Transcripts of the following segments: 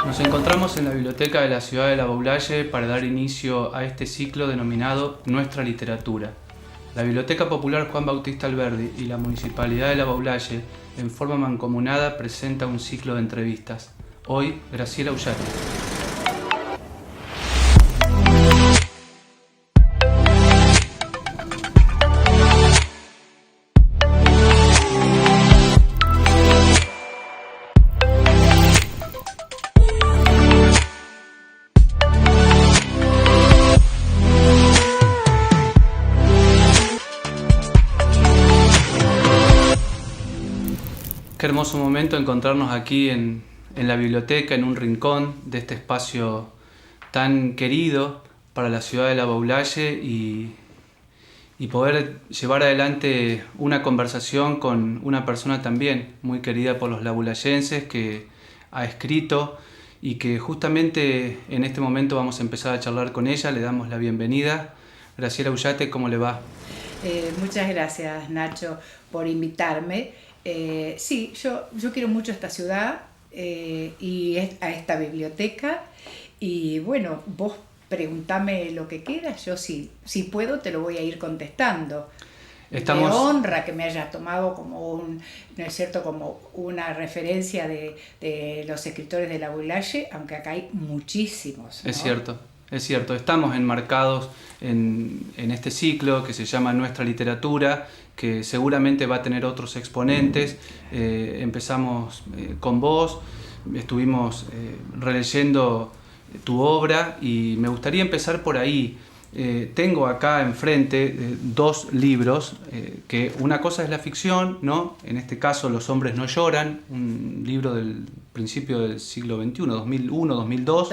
Nos encontramos en la biblioteca de la ciudad de La Baulalle para dar inicio a este ciclo denominado Nuestra Literatura. La Biblioteca Popular Juan Bautista Alberdi y la Municipalidad de La Baulalle, en forma mancomunada, presenta un ciclo de entrevistas. Hoy, Graciela Ullate. Qué hermoso momento encontrarnos aquí en la biblioteca, en un rincón de este espacio tan querido para la ciudad de La Baulalle y poder llevar adelante una conversación con una persona también muy querida por los labulallenses que ha escrito y que justamente en este momento vamos a empezar a charlar con ella. Le damos la bienvenida. Graciela Ullate, ¿cómo le va? Muchas gracias, Nacho, por invitarme. Sí, yo quiero mucho esta ciudad y a esta biblioteca. Y bueno, vos preguntame lo que quieras, yo si puedo te lo voy a ir contestando. Me honra que me hayas tomado como ¿no es cierto?, como una referencia de los escritores de La Baulalle, aunque acá hay muchísimos, ¿no? Es cierto, estamos enmarcados en este ciclo que se llama Nuestra Literatura, que seguramente va a tener otros exponentes. Empezamos con vos, estuvimos releyendo tu obra y me gustaría empezar por ahí. Tengo acá enfrente dos libros, que una cosa es la ficción, ¿no? En este caso Los hombres no lloran, un libro del principio del siglo XXI, 2001, 2002,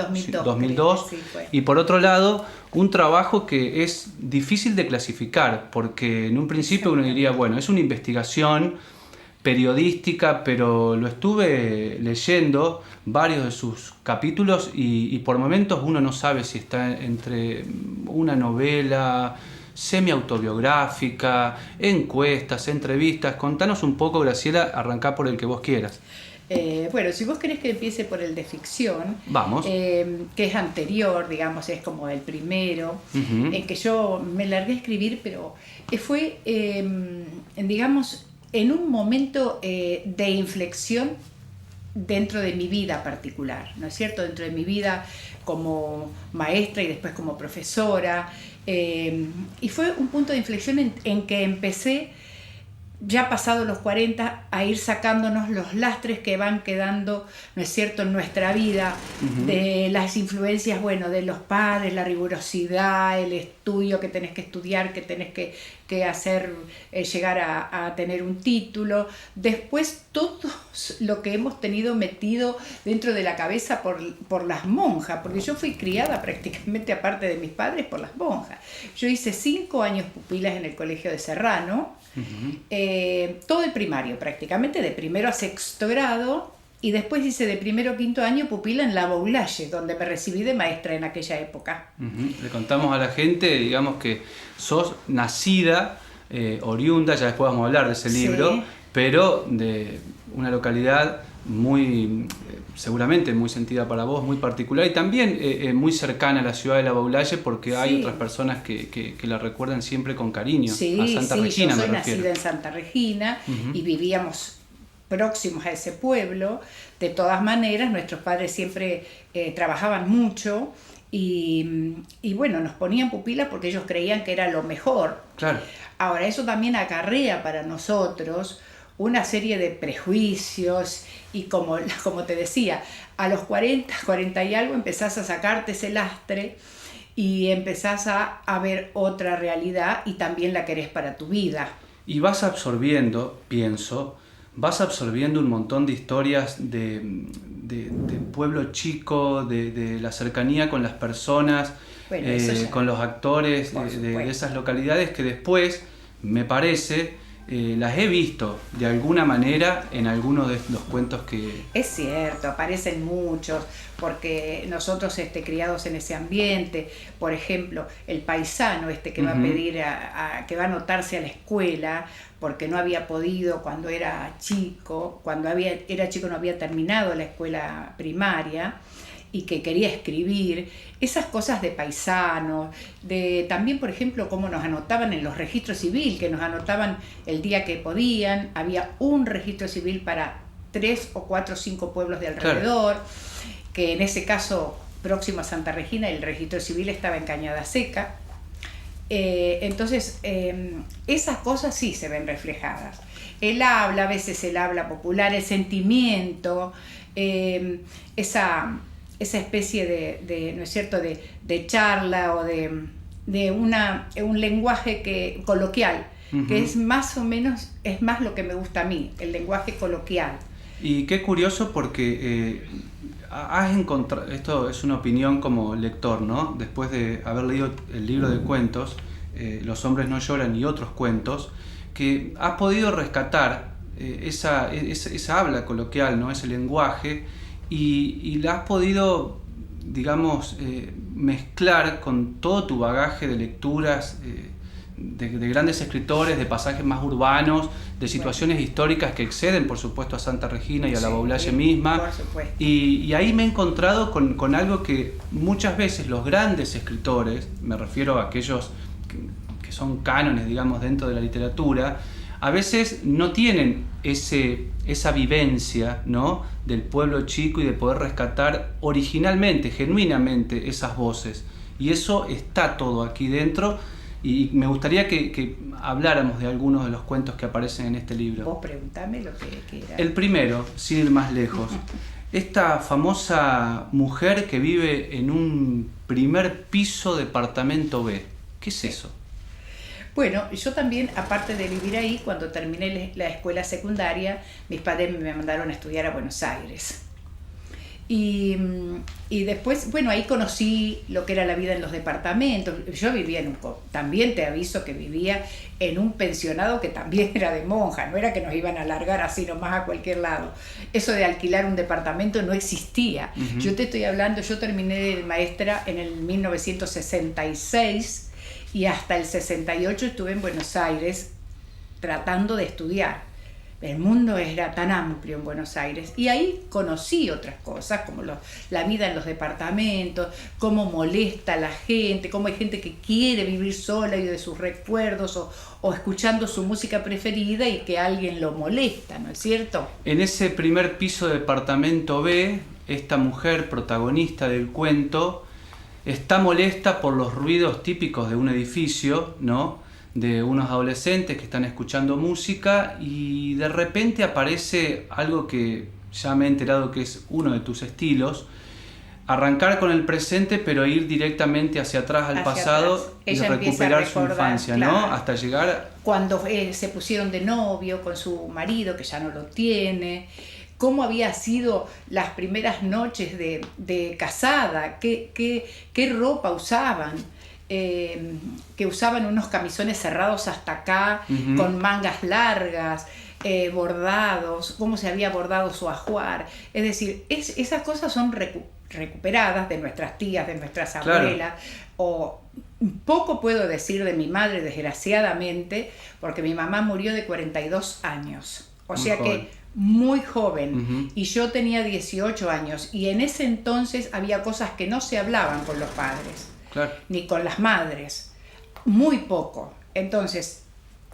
sí, y por otro lado un trabajo que es difícil de clasificar, porque en un principio uno diría, bueno, es una investigación periodística, pero lo estuve leyendo varios de sus capítulos y por momentos uno no sabe si está entre una novela semi-autobiográfica, encuestas, entrevistas. Contanos un poco, Graciela, arrancá por el que vos quieras. Bueno, si vos querés que empiece por el de ficción, vamos, que es anterior, digamos, es como el primero, en que yo me largué a escribir, pero fue, digamos, en un momento de inflexión dentro de mi vida particular, ¿no es cierto? Dentro de mi vida como maestra y después como profesora. Y fue un punto de inflexión en que empecé, ya pasados los 40, a ir sacándonos los lastres que van quedando, ¿no es cierto?, en nuestra vida, de las influencias, bueno, de los padres, la rigurosidad, el estudio que tenés que estudiar, que tenés que hacer, llegar a tener un título. Después todo lo que hemos tenido metido dentro de la cabeza por las monjas, porque yo fui criada prácticamente, aparte de mis padres, por las monjas. Yo hice 5 años pupilas en el Colegio de Serrano, todo el primario prácticamente, de primero a sexto grado, y después hice de primero a quinto año pupila en La Baulalle, donde me recibí de maestra en aquella época. Le contamos a la gente, digamos, que sos nacida, oriunda, ya después vamos a hablar de ese libro, pero de una localidad muy, seguramente muy sentida para vos, muy particular, y también muy cercana a la ciudad de La Baulalle, porque hay otras personas que la recuerdan siempre con cariño. A Santa Regina, yo soy nacida en Santa Regina y vivíamos próximos a ese pueblo. De todas maneras, nuestros padres siempre trabajaban mucho y bueno, nos ponían pupilas porque ellos creían que era lo mejor. Claro. Ahora, eso también acarrea para nosotros una serie de prejuicios y como te decía, a los 40 y algo empezás a sacarte ese lastre y empezás a ver otra realidad y también la querés para tu vida. Y vas absorbiendo, pienso, un montón de historias de pueblo chico, de la cercanía con las personas, bueno, con los actores de esas localidades que después, me parece, las he visto de alguna manera en algunos de los cuentos que... Es cierto, aparecen muchos, porque nosotros criados en ese ambiente, por ejemplo, el paisano que va a pedir que va a anotarse a la escuela porque no había podido cuando era chico, era chico no había terminado la escuela primaria, y que quería escribir, esas cosas de paisanos, también, por ejemplo, cómo nos anotaban en los registros civiles, que nos anotaban el día que podían, había un registro civil para 3 o 4 o 5 pueblos de alrededor, claro, que en ese caso, próximo a Santa Regina, el registro civil estaba en Cañada Seca. Entonces, esas cosas sí se ven reflejadas. El habla, a veces el habla popular, el sentimiento, esa especie de ¿no es cierto?, de charla o de un lenguaje coloquial, que es más o menos, es más lo que me gusta a mí, el lenguaje coloquial. Y qué curioso porque has encontrado, esto es una opinión como lector, ¿no? Después de haber leído el libro de cuentos, Los hombres no lloran y otros cuentos, que has podido rescatar esa habla coloquial, ¿no? Ese lenguaje, y la has podido, digamos, mezclar con todo tu bagaje de lecturas de grandes escritores, de pasajes más urbanos, de situaciones históricas que exceden, por supuesto, a Santa Regina y a la Baulaye misma. Y ahí me he encontrado con algo que muchas veces los grandes escritores, me refiero a aquellos que son cánones, digamos, dentro de la literatura, a veces no tienen esa vivencia, ¿no?, del pueblo chico y de poder rescatar originalmente, genuinamente esas voces. Y eso está todo aquí dentro, y me gustaría que habláramos de algunos de los cuentos que aparecen en este libro. Vos preguntame lo que quieras. El primero, sin ir más lejos, esta famosa mujer que vive en un primer piso departamento B. ¿Qué es eso? Bueno, yo también, aparte de vivir ahí, cuando terminé la escuela secundaria, mis padres me mandaron a estudiar a Buenos Aires. Y después, bueno, ahí conocí lo que era la vida en los departamentos. Yo vivía también te aviso que vivía en un pensionado que también era de monjas, no era que nos iban a largar así nomás a cualquier lado. Eso de alquilar un departamento no existía. Yo te estoy hablando, yo terminé de maestra en el 1966 y hasta el 68 estuve en Buenos Aires tratando de estudiar. El mundo era tan amplio en Buenos Aires y ahí conocí otras cosas como la vida en los departamentos, cómo molesta a la gente, cómo hay gente que quiere vivir sola y de sus recuerdos o escuchando su música preferida y que alguien lo molesta, ¿no es cierto? En ese primer piso de departamento B, esta mujer protagonista del cuento está molesta por los ruidos típicos de un edificio, ¿no?, de unos adolescentes que están escuchando música, y de repente aparece algo que ya me he enterado que es uno de tus estilos: arrancar con el presente pero ir directamente hacia atrás al pasado y recuperar su infancia, claro, ¿no? Hasta llegar... Cuando se pusieron de novio con su marido, que ya no lo tiene, cómo había sido las primeras noches de casada, qué ropa usaban. Que usaban unos camisones cerrados hasta acá, con mangas largas, bordados, cómo se había bordado su ajuar. Es decir, esas cosas son recuperadas de nuestras tías, de nuestras abuelas, claro. O poco puedo decir de mi madre, desgraciadamente, porque mi mamá murió de 42 años. O sea que muy joven, y yo tenía 18 años, y en ese entonces había cosas que no se hablaban con los padres. Claro. Ni con las madres, muy poco. Entonces,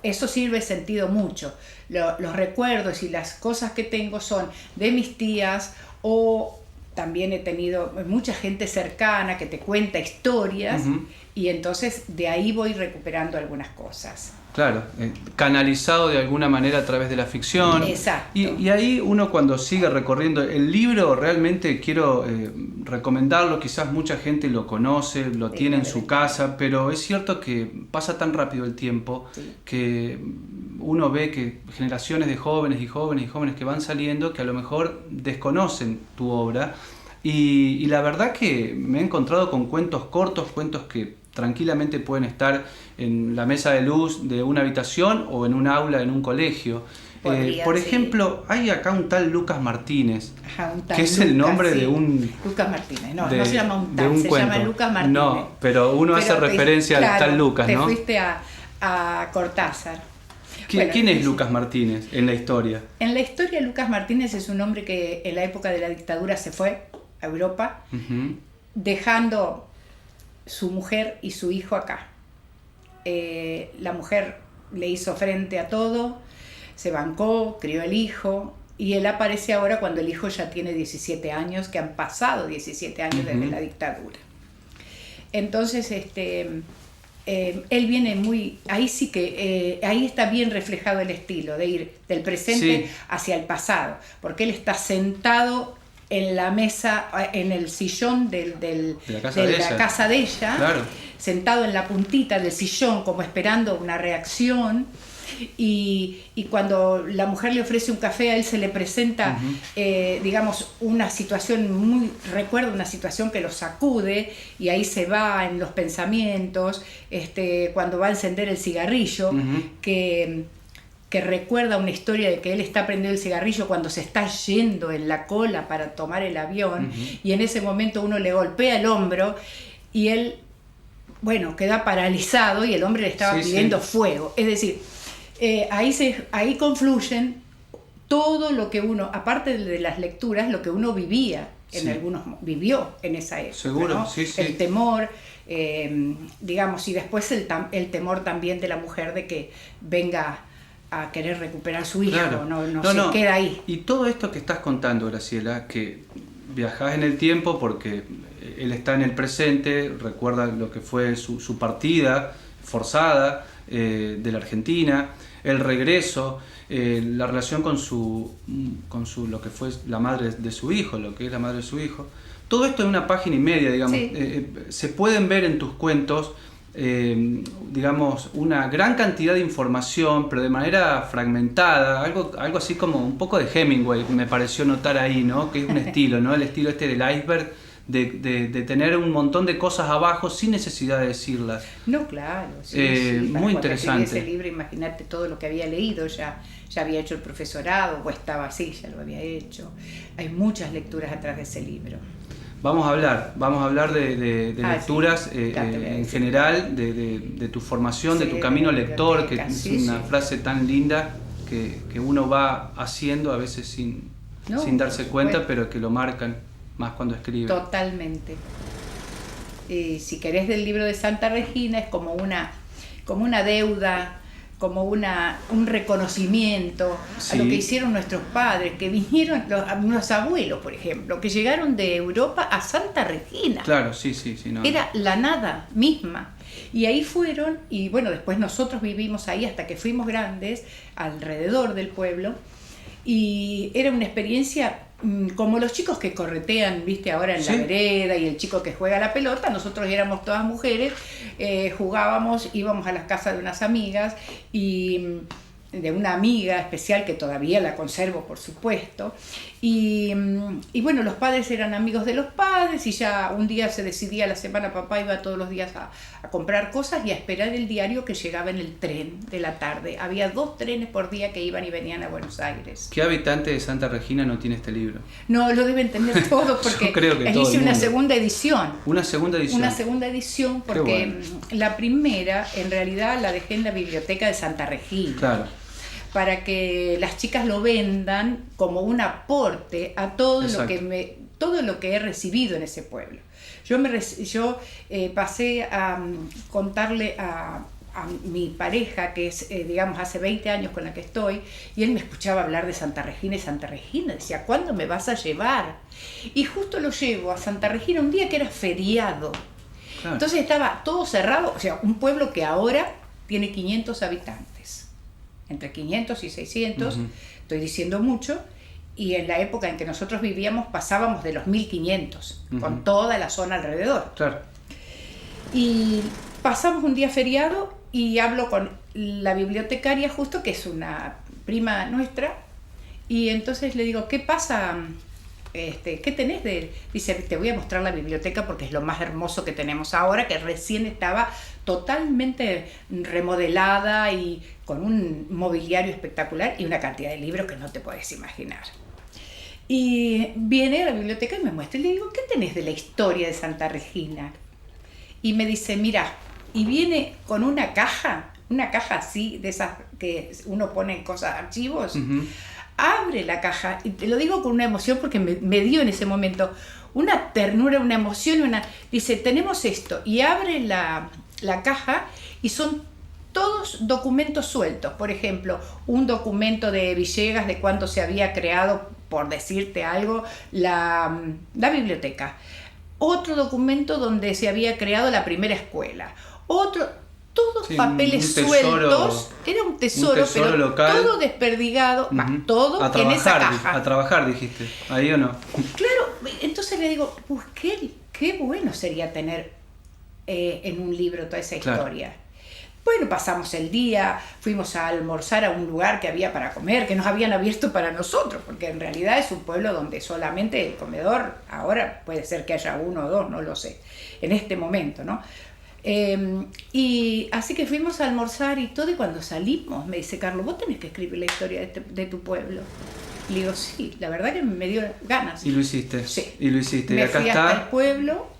eso sirve sentido mucho. Los recuerdos y las cosas que tengo son de mis tías, o también he tenido mucha gente cercana que te cuenta historias, y entonces de ahí voy recuperando algunas cosas. Claro, canalizado de alguna manera a través de la ficción. Exacto. Y ahí uno, cuando sigue recorriendo el libro, realmente quiero recomendarlo. Quizás mucha gente lo conoce, lo tiene en su casa, pero es cierto que pasa tan rápido el tiempo, que uno ve que generaciones de jóvenes y jóvenes y jóvenes que van saliendo, que a lo mejor desconocen tu obra. Y la verdad que me he encontrado con cuentos cortos, cuentos que tranquilamente pueden estar en la mesa de luz de una habitación o en un aula en un colegio. Por ejemplo, hay acá un tal Lucas Martínez, que es el nombre de un... Lucas Martínez, no se llama un tal, se cuento. llama Lucas Martínez. No, pero uno hace referencia al tal Lucas, ¿no? Te fuiste a Cortázar. ¿Quién es Lucas Martínez en la historia? En la historia, Lucas Martínez es un hombre que en la época de la dictadura se fue a Europa, dejando su mujer y su hijo acá. La mujer le hizo frente a todo, se bancó, crió el hijo, y él aparece ahora cuando el hijo ya tiene 17 años, que han pasado 17 años desde la dictadura. Entonces, él viene muy... Ahí sí que... ahí está bien reflejado el estilo de ir del presente hacia el pasado, porque él está sentado en la mesa, en el sillón de la casa de ella, claro, sentado en la puntita del sillón como esperando una reacción, y cuando la mujer le ofrece un café, a él se le presenta, digamos, una situación recuerda una situación que lo sacude, y ahí se va en los pensamientos, cuando va a encender el cigarrillo, que recuerda una historia de que él está prendiendo el cigarrillo cuando se está yendo en la cola para tomar el avión, y en ese momento uno le golpea el hombro y él, bueno, queda paralizado, y el hombre le estaba pidiendo fuego. Es decir, ahí confluyen todo lo que uno, aparte de las lecturas, lo que uno vivía, vivió en esa época. Seguro, ¿no? El temor, digamos, y después el temor también de la mujer de que venga a querer recuperar su hijo, claro. no queda ahí. Y todo esto que estás contando, Graciela, que viajás en el tiempo porque él está en el presente, recuerda lo que fue su partida forzada de la Argentina, el regreso, la relación con lo que fue la madre de su hijo, lo que es la madre de su hijo. Todo esto en una página y media, digamos. Se pueden ver en tus cuentos, digamos, una gran cantidad de información, pero de manera fragmentada, algo así como un poco de Hemingway, me pareció notar ahí, ¿no? Que es un estilo, ¿no? El estilo del iceberg, de tener un montón de cosas abajo sin necesidad de decirlas. No, claro. Muy interesante. Ese libro, imagínate todo lo que había leído, ya había hecho el profesorado, o estaba así, ya lo había hecho. Hay muchas lecturas atrás de ese libro. Vamos a hablar de lecturas en general, de tu formación, de tu camino lector, que es una frase tan linda que uno va haciendo a veces sin darse cuenta, pero que lo marcan más cuando escribe. Totalmente. Si querés, del libro de Santa Regina, es como una deuda, como un reconocimiento a lo que hicieron nuestros padres, que vinieron, los abuelos, por ejemplo, que llegaron de Europa a Santa Regina. Claro, sí. No. Era la nada misma. Y ahí fueron, y bueno, después nosotros vivimos ahí hasta que fuimos grandes, alrededor del pueblo, y era una experiencia como los chicos que corretean, viste, ahora en la vereda, y el chico que juega la pelota. Nosotros éramos todas mujeres, jugábamos, íbamos a las casas de unas amigas, y de una amiga especial que todavía la conservo, por supuesto, y bueno, los padres eran amigos de los padres, y ya un día se decidía, la semana papá iba todos los días a comprar cosas y a esperar el diario que llegaba en el tren de la tarde. Había 2 trenes por día que iban y venían a Buenos Aires. ¿Qué habitante de Santa Regina no tiene este libro? No, lo deben tener todos, porque yo creo que hice una segunda edición. Una segunda edición, porque bueno. La primera en realidad la dejé en la biblioteca de Santa Regina. Claro. Para que las chicas lo vendan como un aporte a todo lo que he recibido en ese pueblo. Yo pasé a contarle a mi pareja, que es, digamos, hace 20 años con la que estoy, y él me escuchaba hablar de Santa Regina y Santa Regina. Decía, ¿cuándo me vas a llevar? Y justo lo llevo a Santa Regina un día que era feriado. Claro. Entonces estaba todo cerrado, o sea, un pueblo que ahora tiene 500 habitantes. Entre 500 y 600, estoy diciendo mucho, y en la época en que nosotros vivíamos pasábamos de los 1500, con toda la zona alrededor. Claro. Y pasamos un día feriado y hablo con la bibliotecaria justo, que es una prima nuestra, y entonces le digo, ¿qué pasa ¿qué tenés de...? Dice, te voy a mostrar la biblioteca porque es lo más hermoso que tenemos ahora, que recién estaba totalmente remodelada y con un mobiliario espectacular y una cantidad de libros que no te podés imaginar. Y viene a la biblioteca y me muestra y le digo, ¿qué tenés de la historia de Santa Regina? Y me dice, mira, y viene con una caja así, de esas que uno pone cosas, archivos, abre la caja, y te lo digo con una emoción porque me dio en ese momento una ternura, una emoción, dice, tenemos esto, y abre la caja y son todos documentos sueltos. Por ejemplo, un documento de Villegas de cuando se había creado, por decirte algo, la biblioteca. Otro documento donde se había creado la primera escuela. Todos papeles sueltos. Era un tesoro pero local. Todo desperdigado. Todo a trabajar, en esa caja. A trabajar, dijiste. ¿Ahí o no? Claro, entonces le digo, pues qué bueno sería tener en un libro toda esa historia. Bueno, pasamos el día, fuimos a almorzar a un lugar que había para comer, que nos habían abierto para nosotros, porque en realidad es un pueblo donde solamente el comedor, ahora puede ser que haya uno o dos, no lo sé, en este momento, ¿no? Y así que fuimos a almorzar y todo, y cuando salimos me dice, Carlos, vos tenés que escribir la historia de tu pueblo. Y le digo, sí, la verdad que me dio ganas. ¿Y lo hiciste? Sí. Y lo hiciste. Me y acá fui está hasta el pueblo.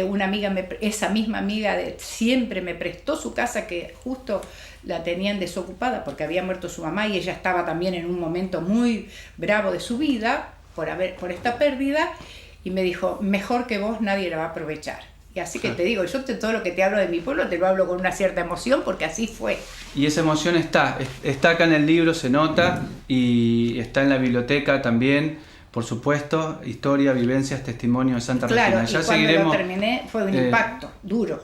Una amiga, esa misma amiga siempre me prestó su casa, que justo la tenían desocupada porque había muerto su mamá y ella estaba también en un momento muy bravo de su vida por esta pérdida, y me dijo, mejor que vos nadie la va a aprovechar. Y así que te digo, yo todo lo que te hablo de mi pueblo te lo hablo con una cierta emoción porque así fue. Y esa emoción está acá en el libro, se nota, y está en la biblioteca también. Por supuesto, historia, vivencias, testimonio de Santa Regina. Claro, y cuando lo terminé fue un impacto duro.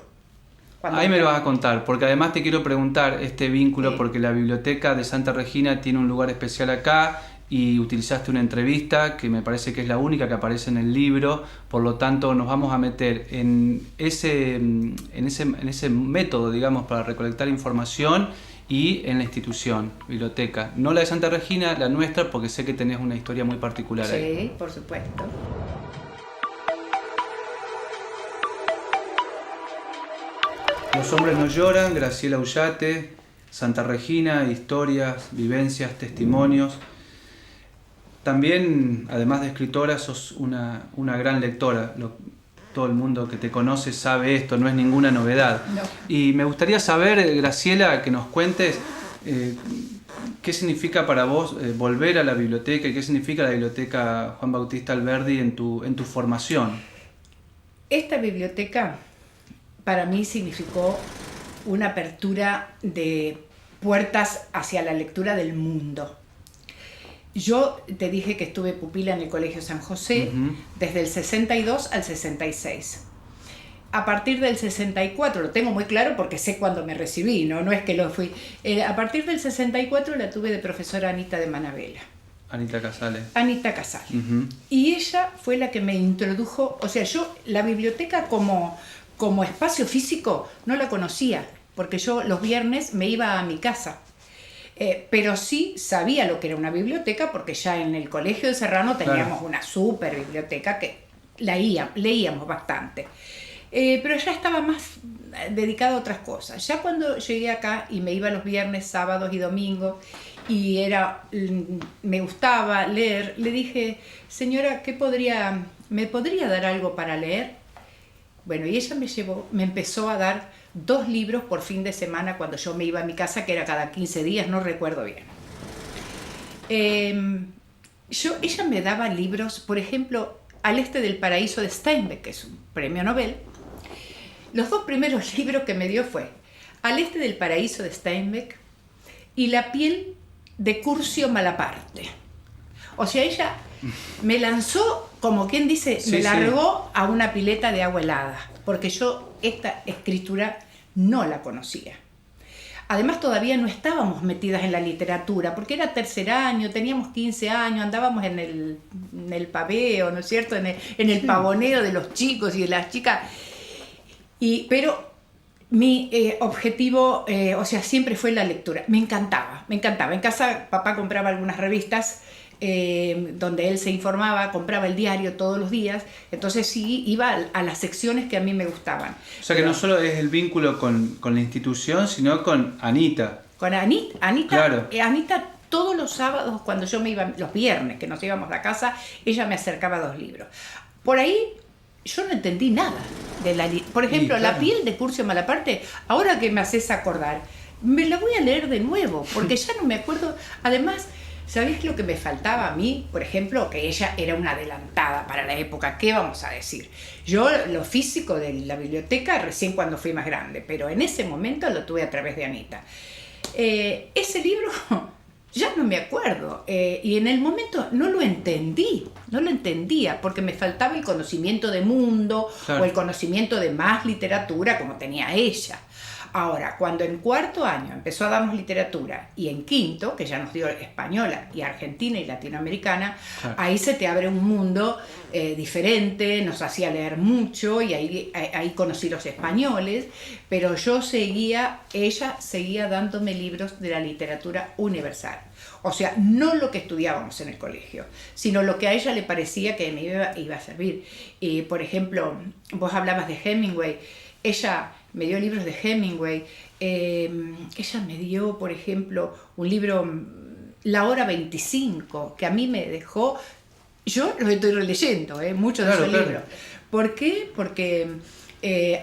Ahí me lo vas a contar, porque además te quiero preguntar este vínculo, porque la biblioteca de Santa Regina tiene un lugar especial acá y utilizaste una entrevista que me parece que es la única que aparece en el libro, por lo tanto nos vamos a meter en ese método, digamos, para recolectar información y en la institución, biblioteca. No la de Santa Regina, la nuestra, porque sé que tenés una historia muy particular ahí. Sí, por supuesto. Los hombres no lloran, Graciela Ullate, Santa Regina, historias, vivencias, testimonios. También, además de escritora, sos una gran lectora. Todo el mundo que te conoce sabe esto, no es ninguna novedad. No. Y me gustaría saber, Graciela, que nos cuentes qué significa para vos volver a la biblioteca y qué significa la biblioteca Juan Bautista Alberdi en tu formación. Esta biblioteca para mí significó una apertura de puertas hacia la lectura del mundo. Yo te dije que estuve pupila en el Colegio San José desde el 62 al 66. A partir del 64, lo tengo muy claro porque sé cuándo me recibí, no es que lo fui. A partir del 64 la tuve de profesora Anita de Manabela. Anita Casale. Anita Casale. Y ella fue la que me introdujo, o sea, yo la biblioteca como espacio físico no la conocía, porque yo los viernes me iba a mi casa. Pero sí sabía lo que era una biblioteca porque ya en el Colegio de Serrano teníamos una super biblioteca que leíamos bastante. Pero ya estaba más dedicada a otras cosas. Ya cuando llegué acá y me iba los viernes, sábados y domingos y me gustaba leer, le dije, señora, ¿me podría dar algo para leer? Bueno, y ella me empezó a dar 2 libros por fin de semana cuando yo me iba a mi casa, que era cada 15 días, no recuerdo bien. Ella me daba libros, por ejemplo, Al este del paraíso de Steinbeck, que es un premio Nobel. Los 2 primeros libros que me dio fue Al este del paraíso de Steinbeck y La piel de Curcio Malaparte. O sea, ella me lanzó, como quien dice, me largó a una pileta de agua helada, porque yo esta escritura no la conocía. Además, todavía no estábamos metidas en la literatura, porque era tercer año, teníamos 15 años, andábamos en el paveo, ¿no es cierto?, en el pavoneo de los chicos y de las chicas. Pero mi objetivo, siempre fue la lectura. Me encantaba. En casa papá compraba algunas revistas donde él se informaba, compraba el diario todos los días, entonces sí iba a las secciones que a mí me gustaban. O sea que no solo es el vínculo con la institución, sino con Anita. Con Anita, claro. Anita todos los sábados, cuando yo me iba, los viernes que nos íbamos a casa, ella me acercaba 2 libros. Por ahí yo no entendí nada. Por ejemplo, claro. La piel de Curcio Malaparte, ahora que me haces acordar, me la voy a leer de nuevo, porque ya no me acuerdo. Además, ¿sabés lo que me faltaba a mí? Por ejemplo, que ella era una adelantada para la época. ¿Qué vamos a decir? Yo lo físico de la biblioteca recién cuando fui más grande, pero en ese momento lo tuve a través de Anita. Ese libro ya no me acuerdo, y en el momento no lo entendía, porque me faltaba el conocimiento de mundo, claro. O el conocimiento de más literatura como tenía ella. Ahora, cuando en 4º año empezó a darnos literatura y en 5º, que ya nos dio española y argentina y latinoamericana, claro. Ahí se te abre un mundo diferente, nos hacía leer mucho y ahí conocí los españoles, pero ella seguía dándome libros de la literatura universal. O sea, no lo que estudiábamos en el colegio, sino lo que a ella le parecía que me iba a servir. Por ejemplo, vos hablabas de Hemingway, ella me dio libros de Hemingway, ella me dio, por ejemplo, un libro, La Hora 25, que a mí me dejó, yo lo estoy releyendo, muchos de esos libros. ¿Por qué? Porque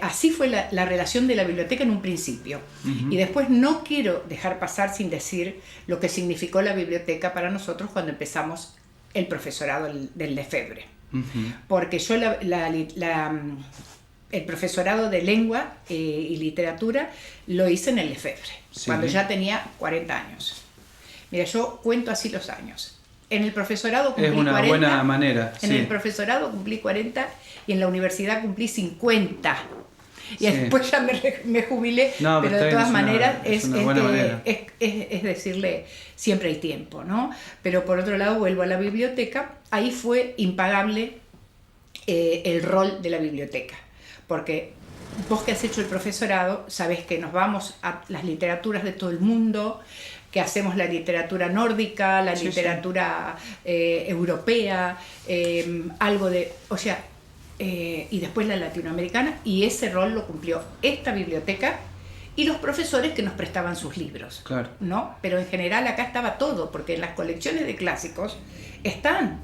así fue la relación de la biblioteca en un principio. Uh-huh. Y después no quiero dejar pasar sin decir lo que significó la biblioteca para nosotros cuando empezamos el profesorado del Lefebvre. Uh-huh. Porque yo el profesorado de lengua y literatura lo hice en el Lefebvre, sí. Cuando ya tenía 40 años. Mira, yo cuento así los años. En el profesorado cumplí 40. Es una 40, buena manera. En el profesorado cumplí 40 y en la universidad cumplí 50. Y sí. Después ya me jubilé, no, pero de todas maneras es decirle, siempre hay tiempo, ¿no? Pero por otro lado, vuelvo a la biblioteca, ahí fue impagable el rol de la biblioteca. Porque vos que has hecho el profesorado, sabés que nos vamos a las literaturas de todo el mundo, que hacemos la literatura nórdica, la literatura europea, algo de... O sea, y después la latinoamericana, y ese rol lo cumplió esta biblioteca y los profesores que nos prestaban sus libros. Claro. ¿No? Pero en general acá estaba todo, porque en las colecciones de clásicos están.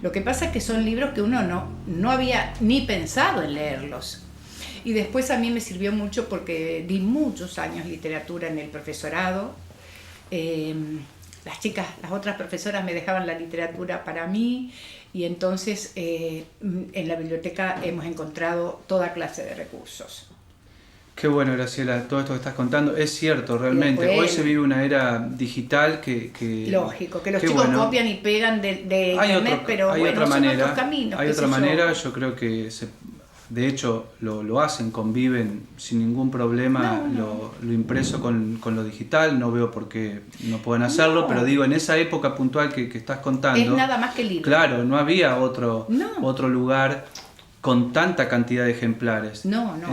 Lo que pasa es que son libros que uno no había ni pensado en leerlos. Y después a mí me sirvió mucho porque di muchos años literatura en el profesorado. Las otras profesoras me dejaban la literatura para mí y entonces en la biblioteca hemos encontrado toda clase de recursos. Qué bueno, Graciela, todo esto que estás contando es cierto, realmente. Después, hoy se vive una era digital que lógico, que los chicos copian y pegan de internet, pero hay bueno, otra son manera, otros caminos. Hay otra manera, yo creo que de hecho lo hacen, conviven sin ningún problema lo impreso con lo digital. No veo por qué no pueden hacerlo, pero digo, en esa época puntual que estás contando... Es nada más que libro. Claro, no había otro lugar con tanta cantidad de ejemplares.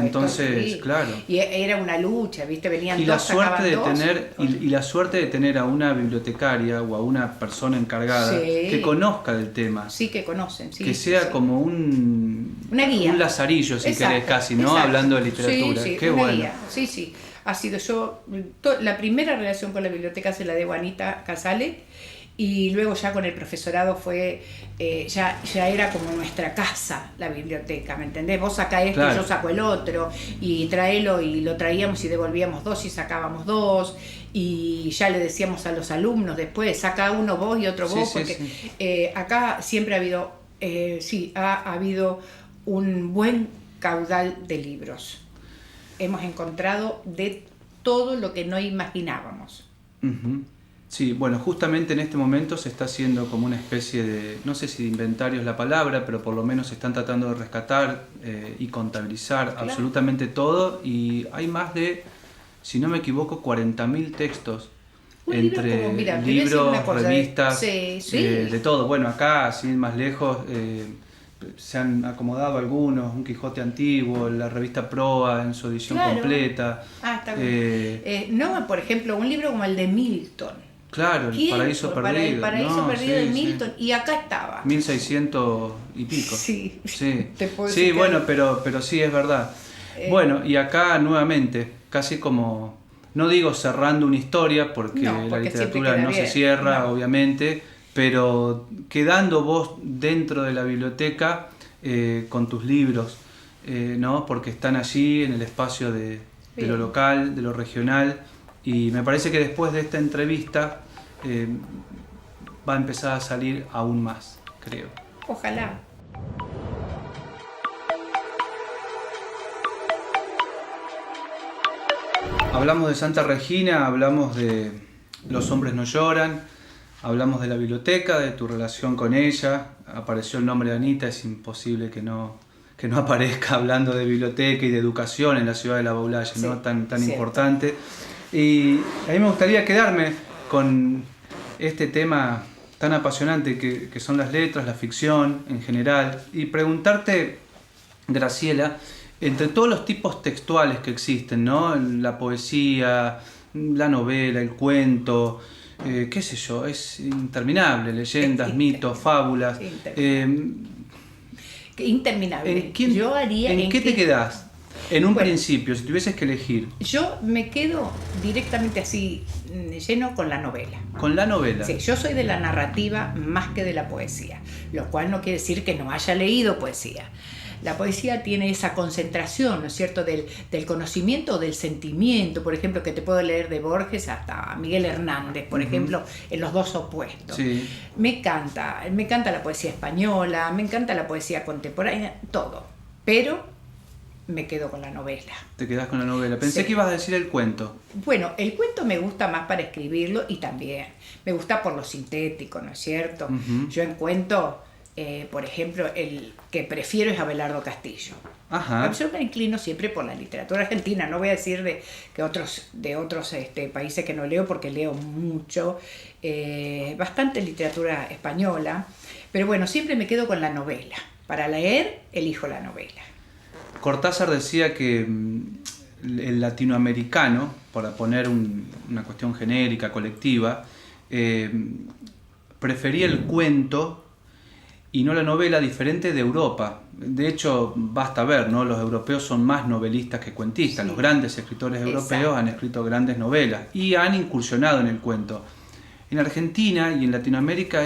Entonces, claro. Y era una lucha, ¿viste? Venían y dos, la suerte de dos. tener y la suerte de tener a una bibliotecaria o a una persona encargada que conozca del tema. Sí, que conocen, sí. Que sea como una guía. Un lazarillo, si querés, casi, ¿no? Exacto. Hablando de literatura. Sí, qué una bueno. Guía. Sí. Ha sido la primera relación con la biblioteca se la debo a Anita Casale. Y luego ya con el profesorado fue, ya era como nuestra casa la biblioteca, ¿me entendés? Vos sacá esto, claro. Y yo saco el otro, y traelo, y lo traíamos y devolvíamos 2 y sacábamos 2, y ya le decíamos a los alumnos después, saca uno vos y otro vos, porque acá siempre ha habido un buen caudal de libros. Hemos encontrado de todo lo que no imaginábamos. Uh-huh. Sí, bueno, justamente en este momento se está haciendo como una especie de, no sé si de inventario es la palabra, pero por lo menos se están tratando de rescatar y contabilizar absolutamente todo, y hay más de, si no me equivoco, 40.000 textos entre libros, revistas, de todo. Bueno, acá, sin más lejos, se han acomodado algunos, un Quijote antiguo, la revista Proa en su edición completa. Está bien. Por ejemplo, un libro como el de Milton. Claro, el Paraíso Perdido. Para el Paraíso Perdido sí, de Milton, sí. y acá estaba. 1600 y pico. Sí, Sí, te puedo sí, decir bueno, pero sí es verdad. Bueno, y acá nuevamente, casi como, no digo cerrando una historia, porque No, la porque literatura siempre no queda se bien, cierra, no. obviamente, pero quedando vos dentro de la biblioteca con tus libros, ¿no? Porque están allí en el espacio de lo Bien. local, de lo regional, y me parece que después de esta entrevista va a empezar a salir aún más, creo. Ojalá. Hablamos de Santa Regina, hablamos de Los hombres no lloran, hablamos de la biblioteca, de tu relación con ella. Apareció el nombre de Anita, es imposible que no aparezca hablando de biblioteca y de educación en la ciudad de La Baulalle, Sí, ¿no? Tan cierto. importante. Y a mí me gustaría quedarme con este tema tan apasionante que son las letras, la ficción en general, y preguntarte, Graciela, entre todos los tipos textuales que existen, ¿no? La poesía, la novela, el cuento, qué sé yo, es interminable, leyendas, mitos, fábulas. Interminable. ¿En qué te quedás? En un principio, si tuvieses que elegir. Yo me quedo directamente así, lleno con la novela. ¿Con la novela? Sí, yo soy de la narrativa más que de la poesía, lo cual no quiere decir que no haya leído poesía. La poesía tiene esa concentración, ¿no es cierto?, del conocimiento o del sentimiento, por ejemplo, que te puedo leer de Borges hasta Miguel Hernández, por ejemplo, en los dos opuestos. Sí. Me encanta la poesía española, me encanta la poesía contemporánea, todo, pero me quedo con la novela. Te quedás con la novela. Pensé que ibas a decir el cuento. Bueno, el cuento me gusta más para escribirlo y también me gusta por lo sintético, ¿no es cierto? Yo en cuento... por ejemplo, el que prefiero es Abelardo Castillo. Ajá. Yo me inclino siempre por la literatura argentina. No voy a decir de otros países que no leo, porque leo mucho, bastante literatura española, pero bueno, siempre me quedo con la novela. Para leer, elijo la novela. Cortázar decía que el latinoamericano, para poner una cuestión genérica, colectiva, prefería el cuento y no la novela, diferente de Europa. De hecho, basta ver, ¿no? Los europeos son más novelistas que cuentistas. Sí. Los grandes escritores europeos han escrito grandes novelas y han incursionado en el cuento. En Argentina y en Latinoamérica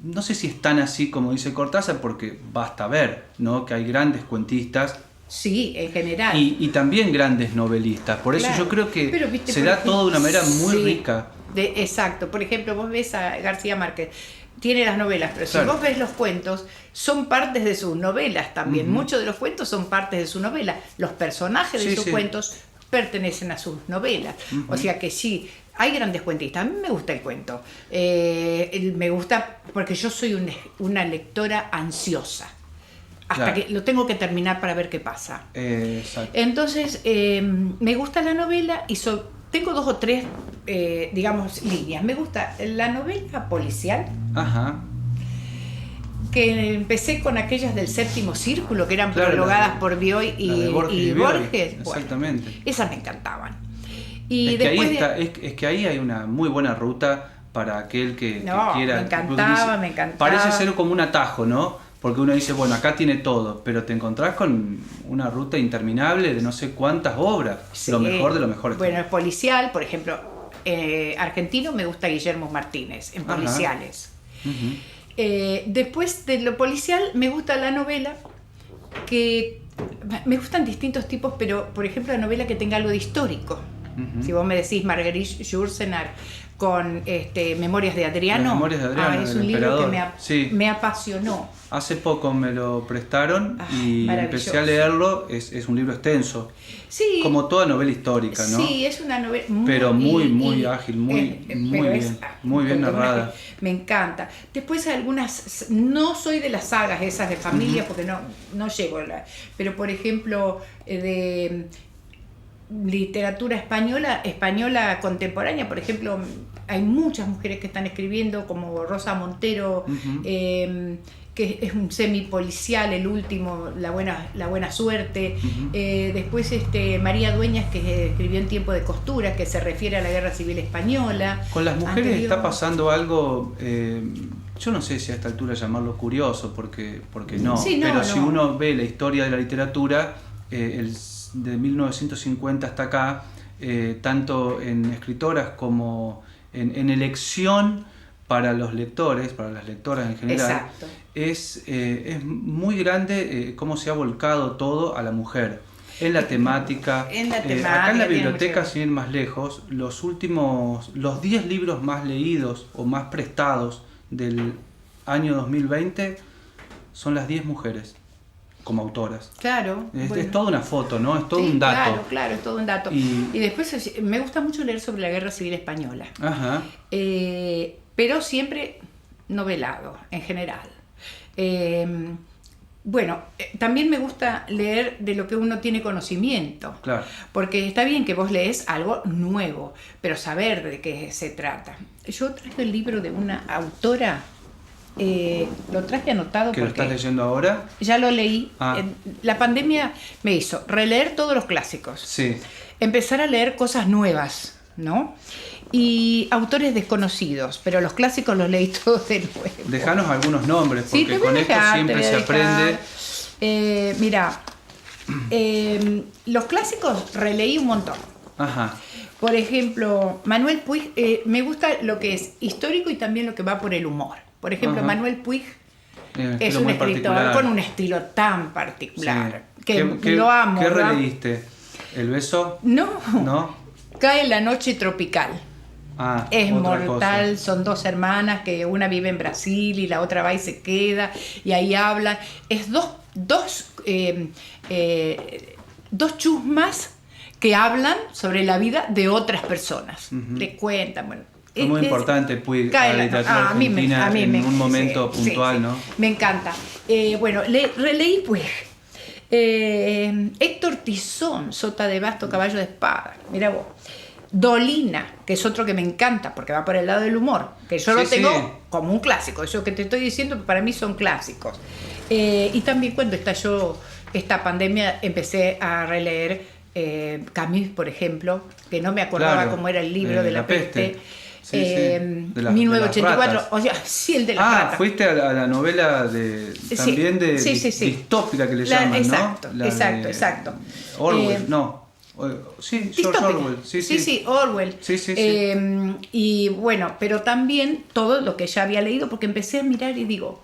no sé si es tan así como dice Cortázar, porque basta ver, ¿no? Que hay grandes cuentistas. Sí, en general. Y también grandes novelistas. Por eso yo creo que se da todo de una manera muy rica. Exacto. Por ejemplo, vos ves a García Márquez, tiene las novelas, pero si vos ves los cuentos, son partes de sus novelas también. Muchos de los cuentos son partes de su novela. Los personajes de sus cuentos pertenecen a sus novelas. O sea que sí, hay grandes cuentistas. A mí me gusta el cuento. Me gusta porque yo soy una lectora ansiosa. Hasta que lo tengo que terminar para ver qué pasa. Exacto. Entonces, me gusta la novela y tengo 2 o 3, digamos, líneas. Me gusta la novela policial. Ajá. Que empecé con aquellas del Séptimo Círculo, que eran prologadas por Bioy y Borges. Exactamente. Bueno, esas me encantaban. Y es que ahí hay una muy buena ruta para aquel que quiera. Me encantaba. Parece ser como un atajo, ¿no? Porque uno dice, bueno, acá tiene todo, pero te encontrás con una ruta interminable de no sé cuántas obras, lo mejor de lo mejor. Bueno, el policial, por ejemplo, argentino, me gusta Guillermo Martínez, en policiales. Después de lo policial, me gusta la novela, que me gustan distintos tipos, pero por ejemplo la novela que tenga algo de histórico. Si vos me decís Marguerite Yourcenar con Memorias de Adriano, es un libro que me apasionó. Hace poco me lo prestaron y empecé a leerlo. Es un libro extenso, como toda novela histórica, ¿no? Sí, es una novela muy ágil, muy bien narrada. Me encanta. Después algunas, no soy de las sagas esas de familia, porque no llego, pero por ejemplo literatura española contemporánea, por ejemplo, hay muchas mujeres que están escribiendo, como Rosa Montero, que es un semipolicial, el último, La Buena Suerte. Después María Dueñas, que escribió En Tiempo de Costura, que se refiere a la Guerra Civil Española. Con las mujeres está pasando algo, yo no sé si a esta altura llamarlo curioso, porque no, sí, no, pero no. Si uno ve la historia de la literatura, de 1950 hasta acá, tanto en escritoras como en elección para los lectores, para las lectoras en general, es muy grande cómo se ha volcado todo a la mujer. En la temática, acá en la biblioteca, sin ir más lejos, los 10 libros más leídos o más prestados del año 2020 son las 10 mujeres como autoras. Claro. Es toda una foto, ¿no? Es todo un dato. Claro, es todo un dato. Y después me gusta mucho leer sobre la Guerra Civil Española. Ajá. Pero siempre novelado, en general. También me gusta leer de lo que uno tiene conocimiento. Claro. Porque está bien que vos lees algo nuevo, pero saber de qué se trata. Yo traje el libro de una autora, lo traje anotado porque... ¿Que lo estás leyendo ahora? Ya lo leí. La pandemia me hizo releer todos los clásicos. Sí. Empezar a leer cosas nuevas, ¿no? Y autores desconocidos, pero los clásicos los leí todos de nuevo. Dejanos algunos nombres, porque sí, con esto siempre se aprende. Mira, los clásicos releí un montón. Ajá. Por ejemplo, Manuel Puig, me gusta lo que es histórico y también lo que va por el humor. Por ejemplo, Manuel Puig es un escritor con un estilo tan particular, que lo amo. ¿Qué releíste? ¿El beso? No. Cae la noche tropical. Es mortal, cosa. Son 2 hermanas, que una vive en Brasil y la otra va y se queda, y ahí hablan. Es dos chusmas que hablan sobre la vida de otras personas. Le cuentan, bueno. Es muy importante Puig a la literatura argentina en un momento puntual, ¿no? Me encanta. Releí Puig. Héctor Tizón, Sota de Basto, Caballo de Espada. Mira vos. Dolina, que es otro que me encanta porque va por el lado del humor, que yo lo tengo como un clásico. Eso que te estoy diciendo para mí son clásicos. Y también cuando estalló esta pandemia empecé a releer Camus, por ejemplo, que no me acordaba cómo era el libro de la peste. De 1984, o sea, sí, el de las ratas. Fuiste a la novela también distópica que le llaman, exacto, ¿no? Exacto. Orwell, George Orwell. Orwell. Sí. Y bueno, pero también todo lo que ya había leído, porque empecé a mirar y digo,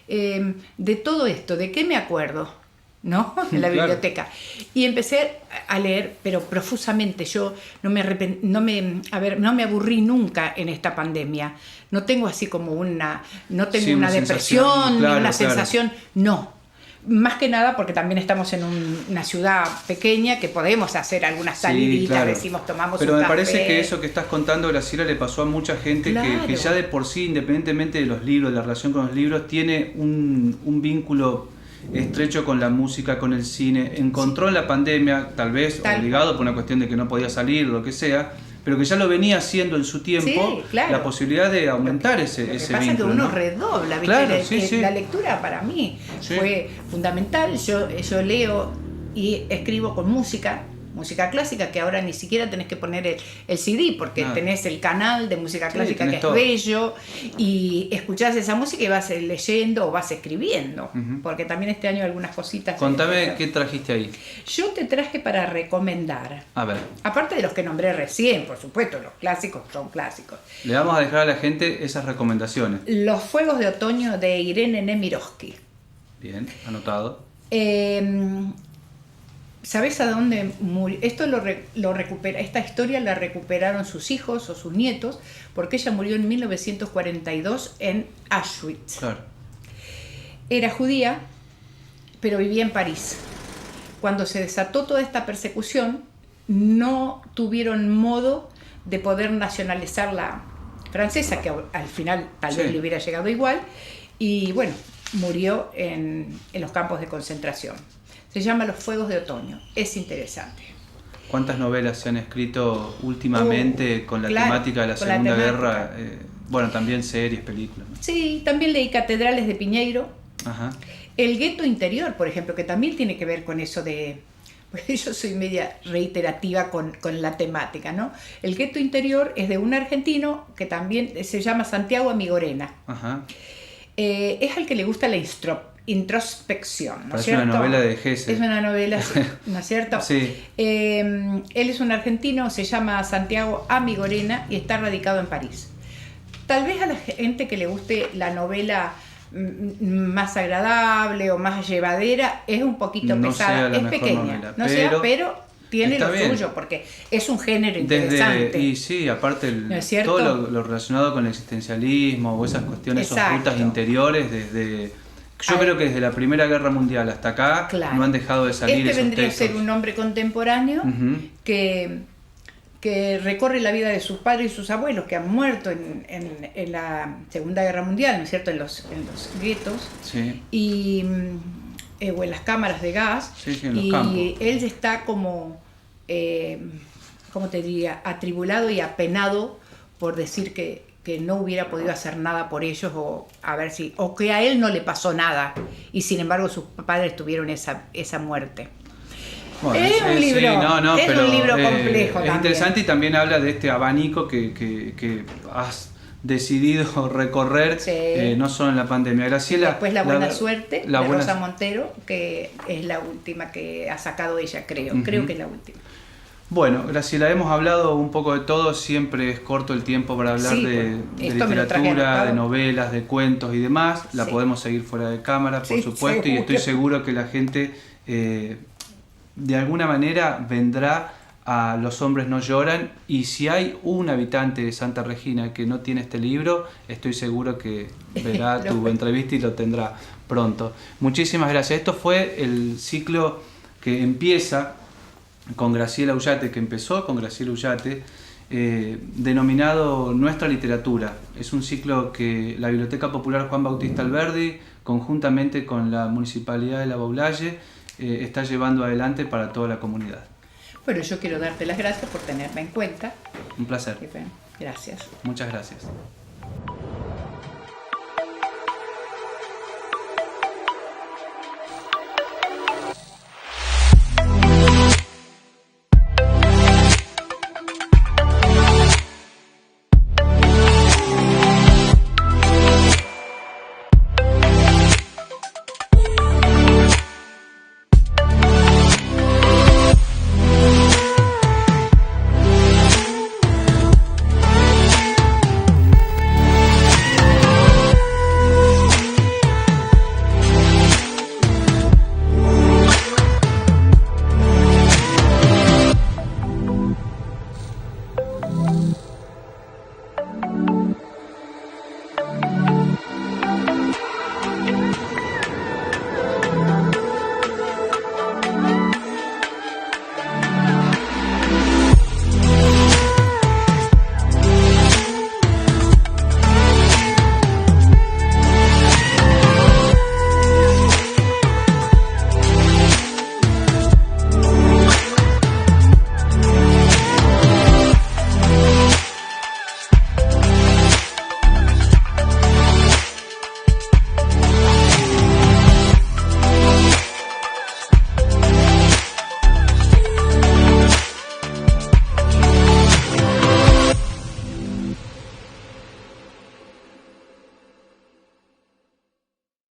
de todo esto, ¿de qué me acuerdo? ¿No? En la biblioteca. Y empecé a leer, pero profusamente. Yo no me aburrí nunca en esta pandemia. No tengo así como una depresión, ni una sensación. No. Más que nada porque también estamos en una ciudad pequeña que podemos hacer algunas saliditas, decimos, tomamos pero un me café. Parece que eso que estás contando, Graciela, le pasó a mucha gente que ya de por sí, independientemente de los libros, de la relación con los libros, tiene un vínculo estrecho con la música, con el cine. Encontró en la pandemia, tal vez obligado por una cuestión de que no podía salir o lo que sea, pero que ya lo venía haciendo en su tiempo, la posibilidad de aumentar ese vínculo. Lo que pasa es que uno redobla, ¿viste? La lectura para mí fue fundamental. Yo leo y escribo con música clásica, que ahora ni siquiera tenés que poner el CD, porque tenés el canal de música clásica que es bello, y escuchás esa música y vas leyendo o vas escribiendo, porque también este año algunas cositas. Contame qué trajiste ahí. Yo te traje para recomendar, a ver, aparte de los que nombré recién, por supuesto, los clásicos son clásicos. Le vamos a dejar a la gente esas recomendaciones. Los Fuegos de Otoño de Irene Nemirovsky. Bien, anotado. ¿Sabés a dónde murió? Esto lo recupera. Esta historia la recuperaron sus hijos o sus nietos, porque ella murió en 1942 en Auschwitz. Claro. Era judía, pero vivía en París. Cuando se desató toda esta persecución, no tuvieron modo de poder nacionalizar la francesa, que al final tal vez le hubiera llegado igual, y bueno, murió en los campos de concentración. Se llama Los Fuegos de Otoño. Es interesante. ¿Cuántas novelas se han escrito últimamente con la claro, temática de la con la Segunda temática. Guerra? Bueno, también series, películas, ¿no? Sí, también leí Catedrales de Piñeiro. Ajá. El gueto interior, por ejemplo, que también tiene que ver con eso de... Porque yo soy media reiterativa con la temática, ¿no? El gueto interior es de un argentino que también se llama Santiago Amigorena. Ajá. Es al que le gusta la introspección, ¿no es Parece cierto? una novela de Hesse. Es una novela, ¿no es cierto? Sí. Él es un argentino, se llama Santiago Amigorena y está radicado en París. Tal vez a la gente que le guste la novela más agradable o más llevadera es un poquito No pesada, sea la es mejor pequeña, novela, no sea, pero tiene está lo bien. suyo porque es un género interesante. Y sí, aparte ¿No es cierto? todo lo relacionado con el existencialismo o esas cuestiones, esos Exacto. rutas interiores yo creo que desde la Primera Guerra Mundial hasta acá Claro. no han dejado de salir esos vendría textos. a ser un hombre contemporáneo que recorre la vida de sus padres y sus abuelos que han muerto en la Segunda Guerra Mundial, ¿no es cierto? En los guetos Sí. y, o en las cámaras de gas. Sí, en los y campos. él está como, ¿cómo te diría? Atribulado y apenado por decir que no hubiera podido hacer nada por ellos o que a él no le pasó nada y sin embargo sus padres tuvieron esa muerte. Bueno, Es un libro, pero, un libro complejo es también. interesante y también habla de este abanico que has decidido recorrer, Sí. no solo en la pandemia. Graciela, Después La Buena Suerte la de buena- Rosa Montero, que es la última que ha sacado ella, creo. Ujú. Creo que es la última. Bueno, Graciela, hemos hablado un poco de todo, siempre es corto el tiempo para hablar Sí, de esto me lo traje literatura, anotado. de novelas, de cuentos y demás. La Sí. podemos seguir fuera de cámara, por Sí, supuesto, y seguro. estoy seguro que la gente de alguna manera vendrá a Los hombres no lloran, y si hay un habitante de Santa Regina que no tiene este libro, estoy seguro que verá tu entrevista y lo tendrá pronto. Muchísimas gracias. Esto fue el ciclo que empieza con Graciela Ullate, que empezó con Graciela Ullate, denominado Nuestra Literatura. Es un ciclo que la Biblioteca Popular Juan Bautista Alberdi, conjuntamente con la Municipalidad de La Baulalle, está llevando adelante para toda la comunidad. Bueno, yo quiero darte las gracias por tenerme en cuenta. Un placer. Y bueno, gracias. Muchas gracias.